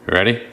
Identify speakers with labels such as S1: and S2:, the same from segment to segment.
S1: Ready?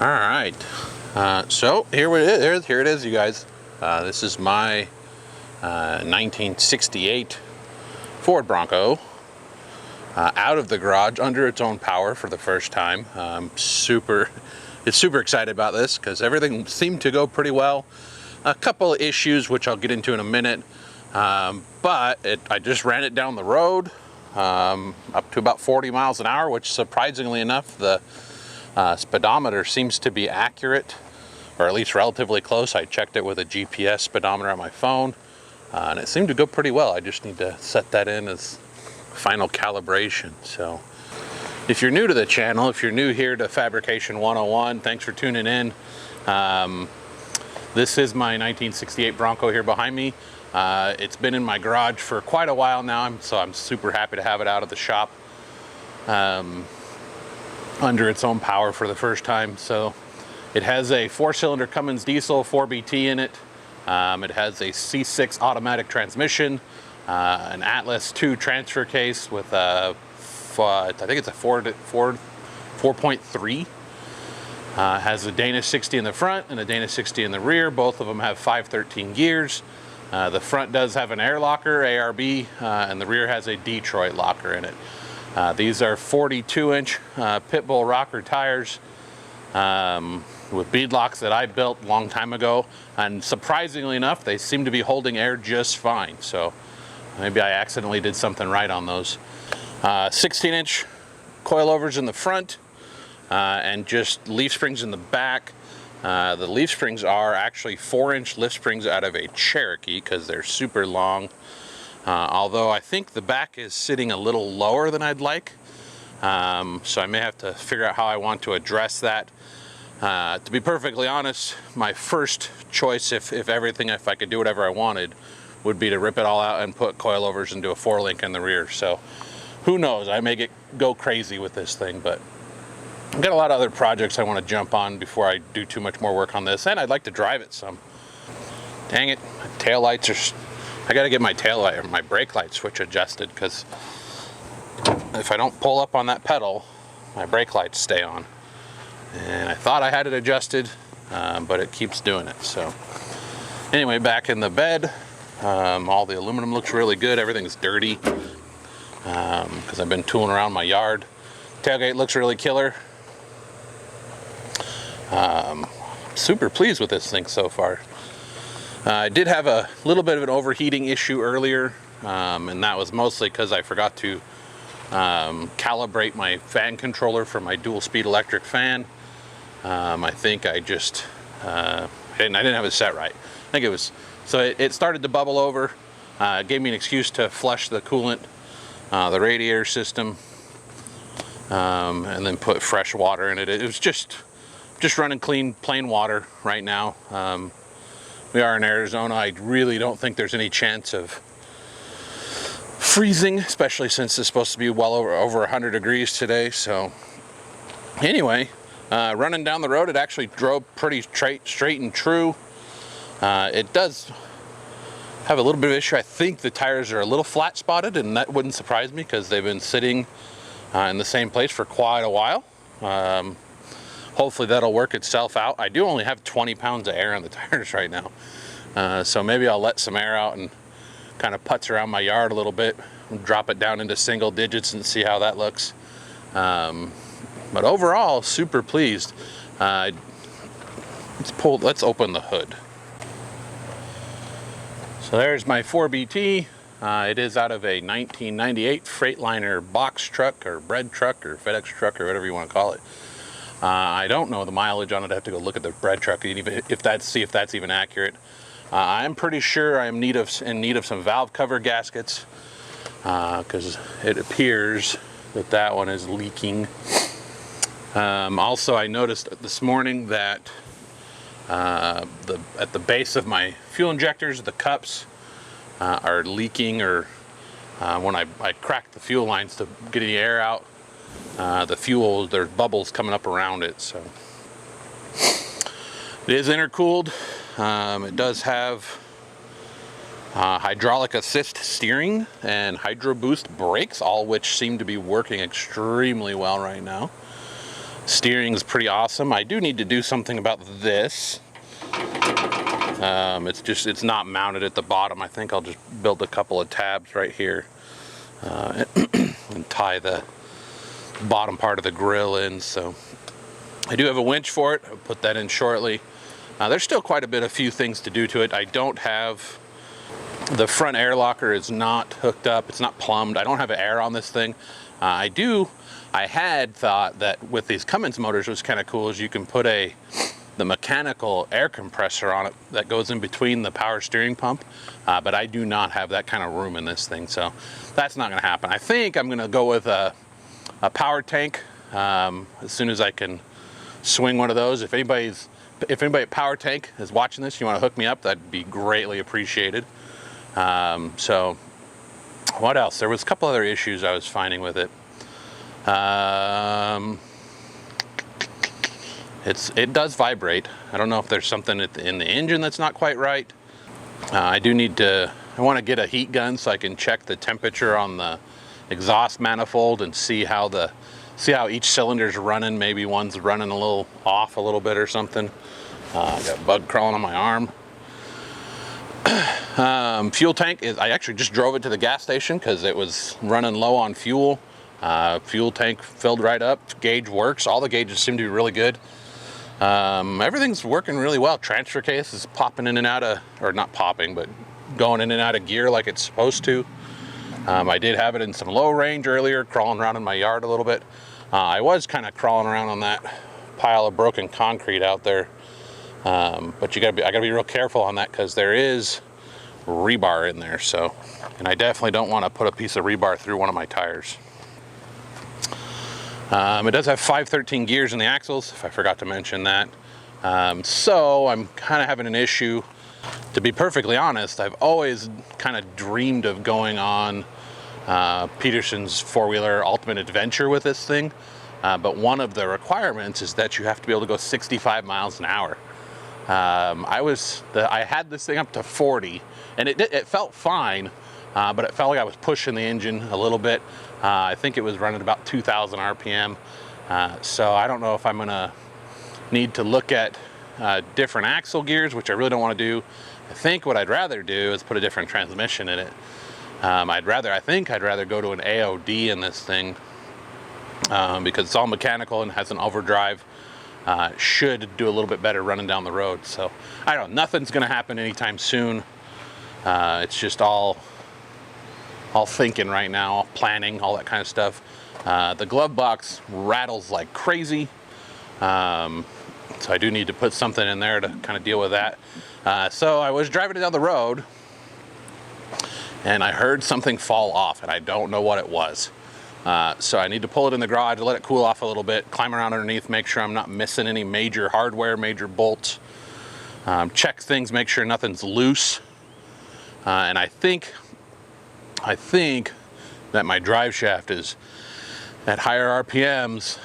S1: All right, so here it is, you guys. This is my 1968 Ford Bronco, out of the garage under its own power for the first time. Super excited about this because everything seemed to go pretty well. A couple of issues which I'll get into in a minute, but I just ran it down the road up to about 40 miles an hour, which surprisingly enough, the speedometer seems to be accurate, or at least relatively close. I checked it with a GPS speedometer on my phone, and it seemed to go pretty well. I just need to set that in as final calibration. So if you're new to the channel, if you're new here to Fabrication 101, thanks for tuning in. This is my 1968 Bronco here behind me. It's been in my garage for quite a while now, so I'm super happy to have it out of the shop under its own power for the first time. So it has a 4-cylinder Cummins diesel 4BT in it. It has a C6 automatic transmission, an Atlas 2 transfer case with a, I think it's a 4.3. Has a Danish 60 in the front and a Danish 60 in the rear. Both of them have 513 gears. The front does have an air locker, ARB, and the rear has a Detroit locker in it. These are 42-inch pit bull rocker tires with bead locks that I built a long time ago, and surprisingly enough, they seem to be holding air just fine. So Maybe I accidentally did something right on those. 16-inch coilovers in the front, and just leaf springs in the back. The leaf springs are actually 4-inch lift springs out of a Cherokee because they're super long. Although I think the back is sitting a little lower than I'd like. So I may have to figure out how I want to address that. To be perfectly honest, my first choice, if I could do whatever I wanted, would be to rip it all out and put coilovers into a 4-link in the rear. So who knows, I may go crazy with this thing, but I've got a lot of other projects I want to jump on before I do too much more work on this, and I'd like to drive it some. Dang it, my tail lights are... I gotta get my tail light, or my brake light switch adjusted, because if I don't pull up on that pedal, my brake lights stay on. And I thought I had it adjusted, but it keeps doing it. So anyway, back in the bed, all the aluminum looks really good. Everything's dirty because I've been tooling around my yard. Tailgate looks really killer. Super pleased with this thing so far. I did have a little bit of an overheating issue earlier, and that was mostly because I forgot to calibrate my fan controller for my dual speed electric fan. I think I just I didn't have it set right. I think it was, so it started to bubble over. It gave me an excuse to flush the coolant, the radiator system, and then put fresh water in it. It was just running clean, plain water right now. We are in Arizona. I really don't think there's any chance of freezing, especially since it's supposed to be well over 100 degrees today. So anyway, running down the road, it actually drove pretty straight and true. It does have a little bit of issue. I think the tires are a little flat spotted, and that wouldn't surprise me because they've been sitting in the same place for quite a while. Hopefully that'll work itself out. I do only have 20 pounds of air on the tires right now. So maybe I'll let some air out and kind of putz around my yard a little bit and drop it down into single digits and see how that looks. But overall, super pleased. Let's open the hood. So there's my 4BT. It is out of a 1998 Freightliner box truck or bread truck or FedEx truck or whatever you want to call it. I don't know the mileage on it. I have to go look at the bread truck and see if that's even accurate. I'm pretty sure I'm in need of some valve cover gaskets because it appears that one is leaking. Also, I noticed this morning that at the base of my fuel injectors, the cups are leaking, or when I cracked the fuel lines to get any air out, the fuel, there's bubbles coming up around it. So it is intercooled. It does have hydraulic assist steering and hydro boost brakes, all which seem to be working extremely well right now. Steering is pretty awesome. I do need to do something about this. It's not mounted at the bottom. I think I'll just build a couple of tabs right here and tie the bottom part of the grill in. So I do have a winch for it. I'll put that in shortly. There's still quite a few things to do to it. I don't have, the front air locker is not hooked up. It's not plumbed. I don't have air on this thing. I had thought that with these Cummins motors, what's kind of cool is you can put the mechanical air compressor on it that goes in between the power steering pump, but I do not have that kind of room in this thing, so that's not going to happen. I think I'm going to go with a power tank as soon as I can swing one of those. If anybody at Power Tank is watching this, you want to hook me up, that'd be greatly appreciated. So what else? There was a couple other issues I was finding with it. It does vibrate. I don't know if there's something in the engine that's not quite right. I want to get a heat gun so I can check the temperature on the exhaust manifold and see how each cylinder's running. Maybe one's running a little off a little bit or something. I got a bug crawling on my arm. Fuel tank I actually just drove it to the gas station because it was running low on fuel. Fuel tank filled right up. Gauge works. All the gauges seem to be really good. Everything's working really well. Transfer case is popping in and out of, or not popping, but going in and out of gear like it's supposed to. I did have it in some low range earlier, crawling around in my yard a little bit. I was kind of crawling around on that pile of broken concrete out there. But I gotta be real careful on that because there is rebar in there. So, and I definitely don't want to put a piece of rebar through one of my tires. It does have 513 gears in the axles, if I forgot to mention that. So I'm kind of having an issue. To be perfectly honest, I've always kind of dreamed of going on Peterson's four-wheeler Ultimate Adventure with this thing. But one of the requirements is that you have to be able to go 65 miles an hour. I had this thing up to 40, and it felt fine, but it felt like I was pushing the engine a little bit. I think it was running about 2,000 RPM. So I don't know if I'm gonna need to look at different axle gears, which I really don't want to do. I think what I'd rather do is put a different transmission in it. I think I'd rather go to an AOD in this thing because it's all mechanical and has an overdrive. Should do a little bit better running down the road. So I don't know, nothing's gonna happen anytime soon. It's just all thinking right now, planning, all that kind of stuff. The glove box rattles like crazy. So I do need to put something in there to kind of deal with that. So I was driving down the road and I heard something fall off and I don't know what it was. So I need to pull it in the garage, let it cool off a little bit, climb around underneath, make sure I'm not missing any major hardware, major bolts. Check things, make sure nothing's loose. And I think that my drive shaft is at higher RPMs,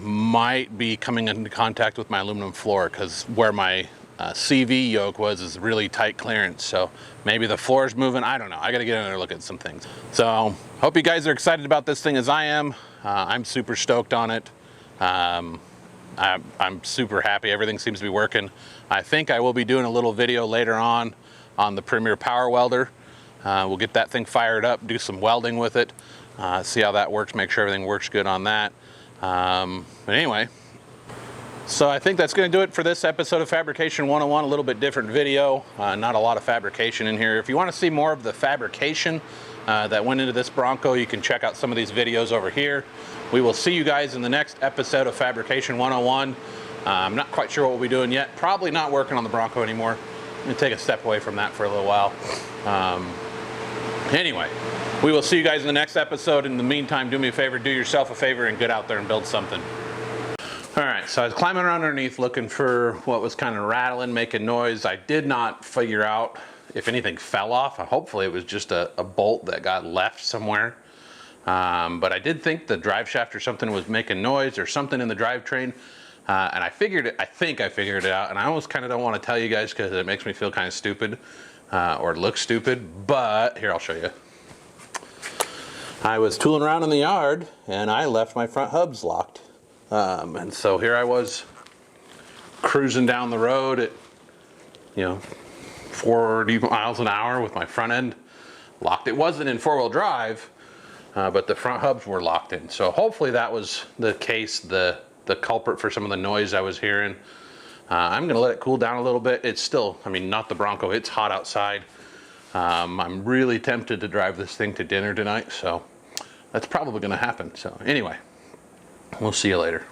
S1: might be coming into contact with my aluminum floor because where my CV yoke was is really tight clearance. So maybe the floor is moving. I don't know. I got to get in there and look at some things. So hope you guys are excited about this thing as I am. I'm super stoked on it. I'm super happy. Everything seems to be working. I think I will be doing a little video later on the Premier Power Welder. We'll get that thing fired up, do some welding with it. See how that works, make sure everything works good on that. But anyway, so I think that's going to do it for this episode of Fabrication 101, a little bit different video. Not a lot of fabrication in here. If you want to see more of the fabrication that went into this Bronco, you can check out some of these videos over here. We will see you guys in the next episode of Fabrication 101. I'm not quite sure what we'll be doing yet. Probably not working on the Bronco anymore. I'm going to take a step away from that for a little while. Anyway, we will see you guys in the next episode. In the meantime, do me a favor, do yourself a favor, and get out there and build something. All right, so I was climbing around underneath looking for what was kind of rattling, making noise. I did not figure out if anything fell off. Hopefully it was just a bolt that got left somewhere. But I did think the drive shaft or something was making noise or something in the drivetrain. And I think I figured it out. And I almost kind of don't want to tell you guys because it makes me feel kind of stupid or look stupid. But here, I'll show you. I was tooling around in the yard and I left my front hubs locked. And so here I was cruising down the road at, 40 miles an hour with my front end locked. It wasn't in four-wheel drive, but the front hubs were locked in. So hopefully that was the case, the culprit for some of the noise I was hearing. I'm gonna let it cool down a little bit. It's still, not the Bronco, it's hot outside. I'm really tempted to drive this thing to dinner tonight, so that's probably gonna happen. So anyway, we'll see you later.